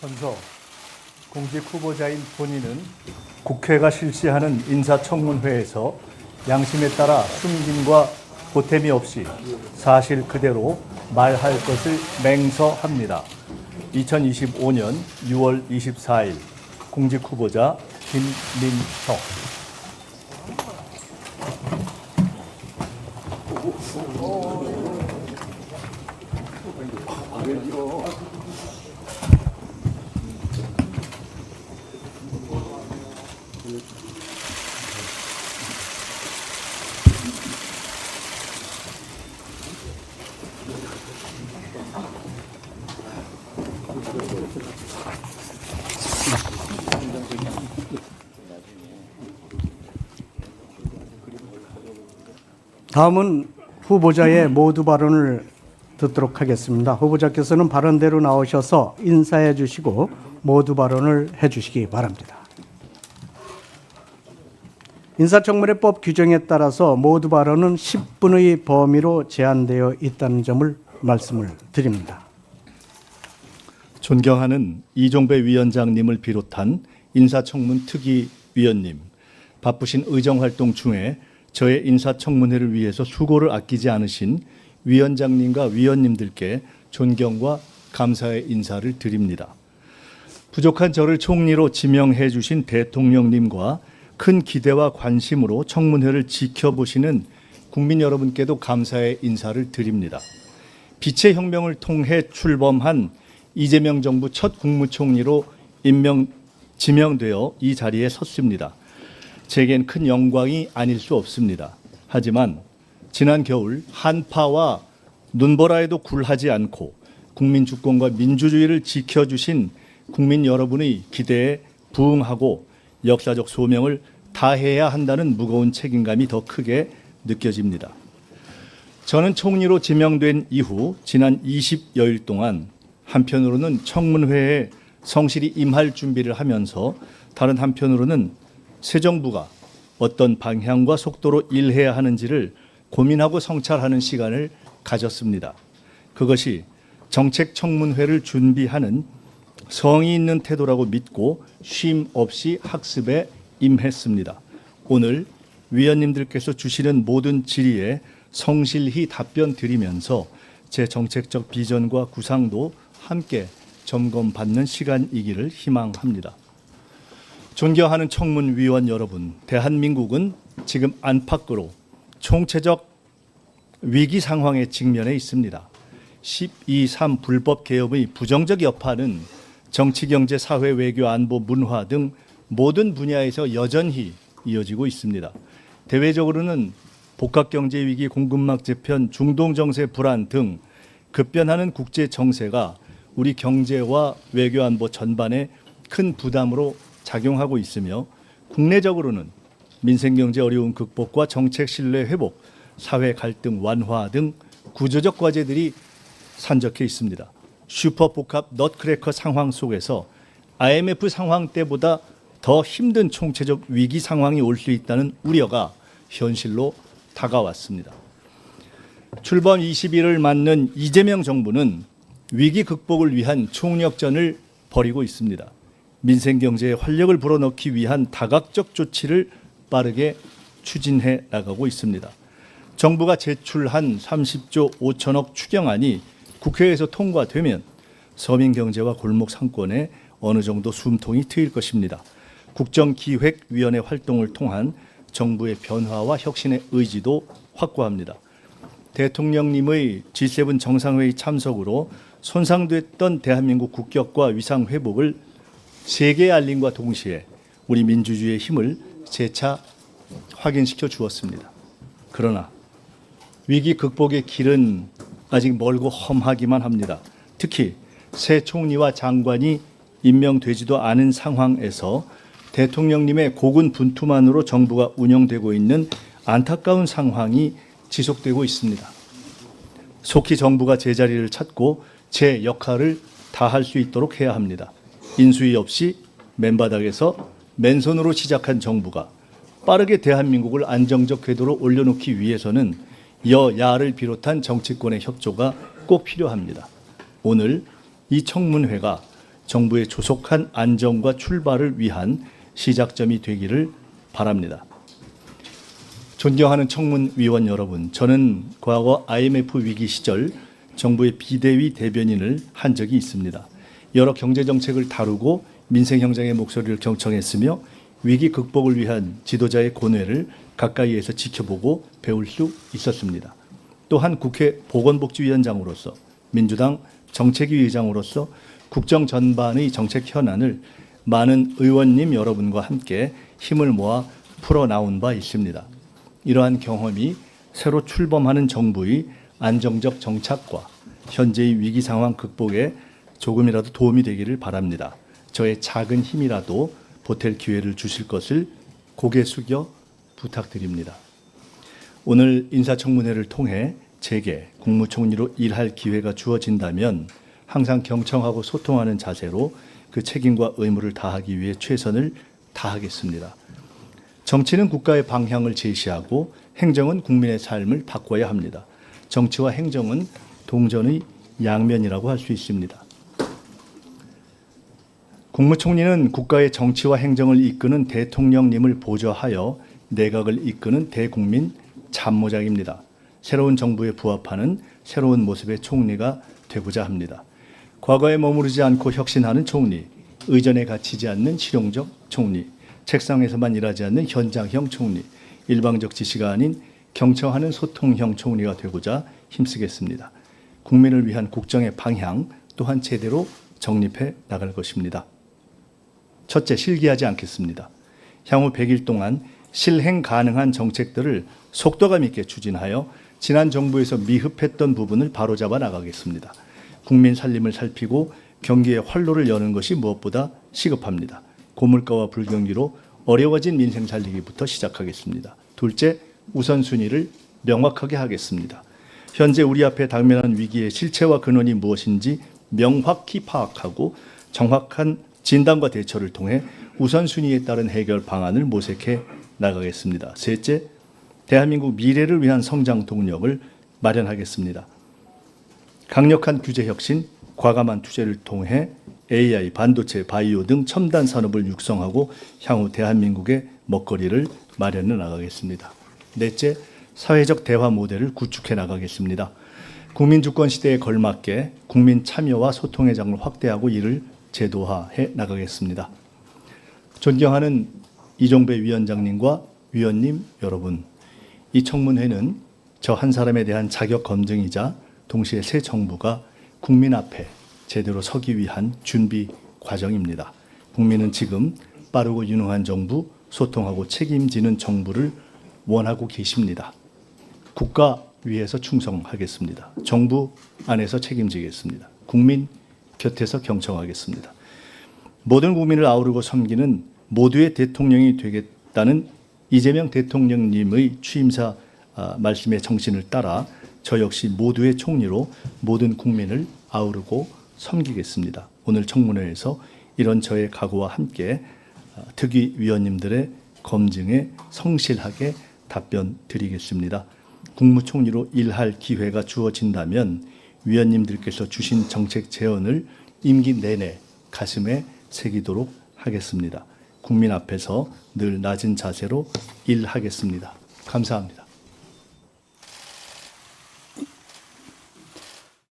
선서 공직 후보자인 본인은 국회가 실시하는 인사청문회에서 양심에 따라 숨김과 보탬이 없이 사실 그대로 말할 것을 맹서합니다. 2025년 6월 24일 공직 후보자 김민석. 다음은 후보자의 모두 발언을 듣도록 하겠습니다. 후보자께서는 발언대로 나오셔서 인사해 주시고 모두 발언을 해 주시기 바랍니다. 인사청문회법 규정에 따라서 모두 발언은 10분의 범위로 제한되어 있다는 점을 말씀을 드립니다. 존경하는 이종배 위원장님을 비롯한 인사청문 특위위원님, 바쁘신 의정활동 중에 저의 인사청문회를 위해서 수고를 아끼지 않으신 위원장님과 위원님들께 존경과 감사의 인사를 드립니다. 부족한 저를 총리로 지명해 주신 대통령님과 큰 기대와 관심으로 청문회를 지켜보시는 국민 여러분께도 감사의 인사를 드립니다. 빛의 혁명을 통해 출범한 이재명 정부 첫 국무총리로 지명되어 이 자리에 섰습니다. 제겐 큰 영광이 아닐 수 없습니다. 하지만 지난 겨울 한파와 눈보라에도 굴하지 않고 국민 주권과 민주주의를 지켜주신 국민 여러분의 기대에 부응하고 역사적 소명을 다해야 한다는 무거운 책임감이 더 크게 느껴집니다. 저는 총리로 지명된 이후 지난 20여일 동안 한편으로는 청문회에 성실히 임할 준비를 하면서 다른 한편으로는 새 정부가 어떤 방향과 속도로 일해야 하는지를 고민하고 성찰하는 시간을 가졌습니다. 그것이 정책 청문회를 준비하는 성의 있는 태도라고 믿고 쉼 없이 학습에 임했습니다. 오늘 위원님들께서 주시는 모든 질의에 성실히 답변 드리면서 제 정책적 비전과 구상도 함께 점검받는 시간이기를 희망합니다. 존경하는 청문위원 여러분, 대한민국은 지금 안팎으로 총체적 위기 상황에 직면해 있습니다. 12.3 불법 개혁의 부정적 여파는 정치, 경제, 사회, 외교, 안보, 문화 등 모든 분야에서 여전히 이어지고 있습니다. 대외적으로는 복합경제 위기, 공급망 재편, 중동 정세 불안 등 급변하는 국제 정세가 우리 경제와 외교, 안보 전반에 큰 부담으로 작용하고 있으며 국내적으로는 민생 경제 어려움 극복과 정책 신뢰 회복, 사회 갈등 완화 등 구조적 과제들이 산적해 있습니다. 슈퍼 복합 넛크래커 상황 속에서 IMF 상황 때보다 더 힘든 총체적 위기 상황이 올 수 있다는 우려가 현실로 다가왔습니다. 출범 20일을 맞는 이재명 정부는 위기 극복을 위한 총력전을 벌이고 있습니다. 민생 경제에 활력을 불어넣기 위한 다각적 조치를 빠르게 추진해 나가고 있습니다. 정부가 제출한 30조 5천억 추경안이 국회에서 통과되면 서민 경제와 골목 상권에 어느 정도 숨통이 트일 것입니다. 국정기획위원회 활동을 통한 정부의 변화와 혁신의 의지도 확고합니다. 대통령님의 G7 정상회의 참석으로 손상됐던 대한민국 국격과 위상 회복을 세계에 알림과 동시에 우리 민주주의의 힘을 재차 확인시켜 주었습니다. 그러나 위기 극복의 길은 아직 멀고 험하기만 합니다. 특히 새 총리와 장관이 임명되지도 않은 상황에서 대통령님의 고군 분투만으로 정부가 운영되고 있는 안타까운 상황이 지속되고 있습니다. 속히 정부가 제자리를 찾고 제 역할을 다할 수 있도록 해야 합니다. 인수위 없이 맨바닥에서 맨손으로 시작한 정부가 빠르게 대한민국을 안정적 궤도로 올려놓기 위해서는 여야를 비롯한 정치권의 협조가 꼭 필요합니다. 오늘 이 청문회가 정부의 조속한 안정과 출발을 위한 시작점이 되기를 바랍니다. 존경하는 청문위원 여러분, 저는 과거 IMF 위기 시절 정부의 비대위 대변인을 한 적이 있습니다. 여러 경제정책을 다루고 민생 현장의 목소리를 경청했으며 위기 극복을 위한 지도자의 고뇌를 가까이에서 지켜보고 배울 수 있었습니다. 또한 국회 보건복지위원장으로서 민주당 정책위 의장으로서 국정 전반의 정책 현안을 많은 의원님 여러분과 함께 힘을 모아 풀어나온 바 있습니다. 이러한 경험이 새로 출범하는 정부의 안정적 정착과 현재의 위기 상황 극복에 조금이라도 도움이 되기를 바랍니다. 저의 작은 힘이라도 보탤 기회를 주실 것을 고개 숙여 부탁드립니다. 오늘 인사청문회를 통해 제게 국무총리로 일할 기회가 주어진다면 항상 경청하고 소통하는 자세로 그 책임과 의무를 다하기 위해 최선을 다하겠습니다. 정치는 국가의 방향을 제시하고 행정은 국민의 삶을 바꿔야 합니다. 정치와 행정은 동전의 양면이라고 할 수 있습니다. 국무총리는 국가의 정치와 행정을 이끄는 대통령님을 보좌하여 내각을 이끄는 대국민 참모장입니다. 새로운 정부에 부합하는 새로운 모습의 총리가 되고자 합니다. 과거에 머무르지 않고 혁신하는 총리, 의전에 갇히지 않는 실용적 총리, 책상에서만 일하지 않는 현장형 총리, 일방적 지시가 아닌 경청하는 소통형 총리가 되고자 힘쓰겠습니다. 국민을 위한 국정의 방향 또한 제대로 정립해 나갈 것입니다. 첫째, 실기하지 않겠습니다. 향후 100일 동안 실행 가능한 정책들을 속도감 있게 추진하여 지난 정부에서 미흡했던 부분을 바로잡아 나가겠습니다. 국민 살림을 살피고 경기의 활로를 여는 것이 무엇보다 시급합니다. 고물가와 불경기로 어려워진 민생 살리기부터 시작하겠습니다. 둘째, 우선순위를 명확하게 하겠습니다. 현재 우리 앞에 당면한 위기의 실체와 근원이 무엇인지 명확히 파악하고 정확한 진단과 대처를 통해 우선순위에 따른 해결 방안을 모색해 나가겠습니다. 셋째, 대한민국 미래를 위한 성장 동력을 마련하겠습니다. 강력한 규제 혁신, 과감한 투자를 통해 AI, 반도체, 바이오 등 첨단 산업을 육성하고 향후 대한민국의 먹거리를 마련해 나가겠습니다. 넷째, 사회적 대화 모델을 구축해 나가겠습니다. 국민주권 시대에 걸맞게 국민 참여와 소통의 장을 확대하고 이를 제도화해 나가겠습니다. 존경하는 이종배 위원장님과 위원님 여러분, 이 청문회는 저 한 사람에 대한 자격 검증이자 동시에 새 정부가 국민 앞에 제대로 서기 위한 준비 과정입니다. 국민은 지금 빠르고 유능한 정부, 소통하고 책임지는 정부를 원하고 계십니다. 국가 위에서 충성하겠습니다. 정부 안에서 책임지겠습니다. 국민 곁에서 경청하겠습니다. 모든 국민을 아우르고 섬기는 모두의 대통령이 되겠다는 이재명 대통령님의 취임사 말씀의 정신을 따라 저 역시 모두의 총리로 모든 국민을 아우르고 섬기겠습니다. 오늘 청문회에서 이런 저의 각오와 함께 특위 위원님들의 검증에 성실하게 답변 드리겠습니다. 국무총리로 일할 기회가 주어진다면 위원님들께서 주신 정책 제언을 임기 내내 가슴에 새기도록 하겠습니다. 국민 앞에서 늘 낮은 자세로 일하겠습니다. 감사합니다.